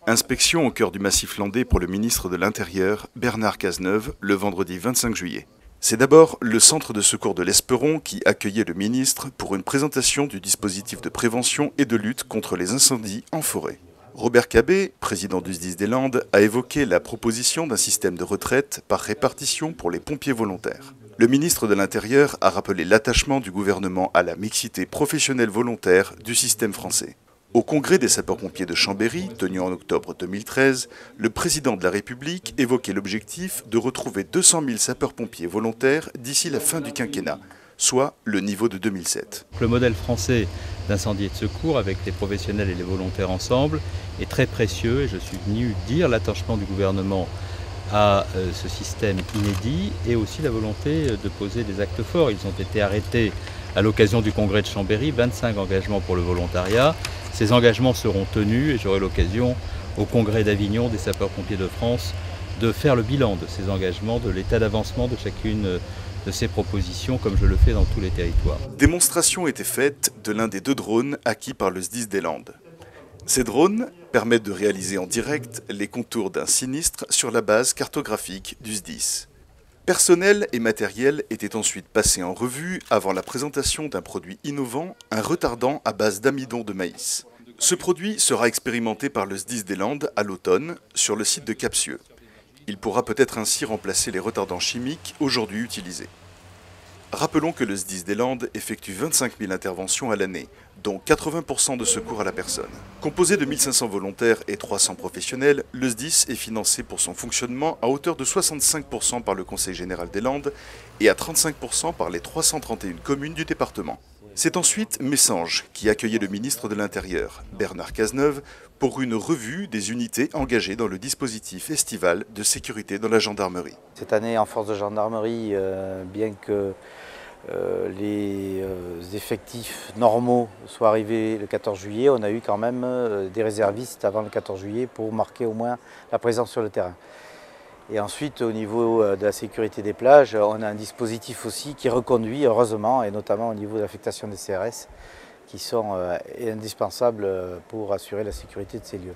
Inspection au cœur du massif landais pour le ministre de l'Intérieur, Bernard Cazeneuve, le vendredi 25 juillet. C'est d'abord le centre de secours de l'Esperon qui accueillait le ministre pour une présentation du dispositif de prévention et de lutte contre les incendies en forêt. Robert Cabé, président du SDIS des Landes, a évoqué la proposition d'un système de retraite par répartition pour les pompiers volontaires. Le ministre de l'Intérieur a rappelé l'attachement du gouvernement à la mixité professionnelle volontaire du système français. Au congrès des sapeurs-pompiers de Chambéry, tenu en octobre 2013, le président de la République évoquait l'objectif de retrouver 200 000 sapeurs-pompiers volontaires d'ici la fin du quinquennat, soit le niveau de 2007. Le modèle français d'incendie et de secours, avec les professionnels et les volontaires ensemble, est très précieux et je suis venu dire l'attachement du gouvernement à ce système inédit et aussi la volonté de poser des actes forts. Ils ont été arrêtés à l'occasion du congrès de Chambéry, 25 engagements pour le volontariat. Ces engagements seront tenus et j'aurai l'occasion au congrès d'Avignon des sapeurs-pompiers de France de faire le bilan de ces engagements, de l'état d'avancement de chacune de ces propositions, comme je le fais dans tous les territoires. Démonstration était faite de l'un des 2 drones acquis par le SDIS des Landes. Ces drones permettent de réaliser en direct les contours d'un sinistre sur la base cartographique du SDIS. Personnel et matériel étaient ensuite passés en revue avant la présentation d'un produit innovant, un retardant à base d'amidon de maïs. Ce produit sera expérimenté par le SDIS des Landes à l'automne sur le site de Capsieux. Il pourra peut-être ainsi remplacer les retardants chimiques aujourd'hui utilisés. Rappelons que le SDIS des Landes effectue 25 000 interventions à l'année, dont 80% de secours à la personne. Composé de 1500 volontaires et 300 professionnels, le SDIS est financé pour son fonctionnement à hauteur de 65% par le Conseil général des Landes et à 35% par les 331 communes du département. C'est ensuite Messanges qui accueillait le ministre de l'Intérieur, Bernard Cazeneuve, pour une revue des unités engagées dans le dispositif estival de sécurité dans la gendarmerie. Cette année en force de gendarmerie, bien que les effectifs normaux soient arrivés le 14 juillet, on a eu quand même des réservistes avant le 14 juillet pour marquer au moins la présence sur le terrain. Et ensuite, au niveau de la sécurité des plages, on a un dispositif aussi qui reconduit, heureusement, et notamment au niveau de l'affectation des CRS, qui sont indispensables pour assurer la sécurité de ces lieux.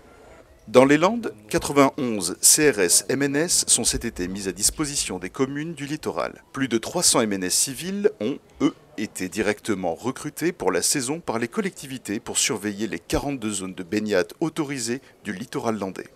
Dans les Landes, 91 CRS MNS sont cet été mis à disposition des communes du littoral. Plus de 300 MNS civils ont, eux, été directement recrutés pour la saison par les collectivités pour surveiller les 42 zones de baignade autorisées du littoral landais.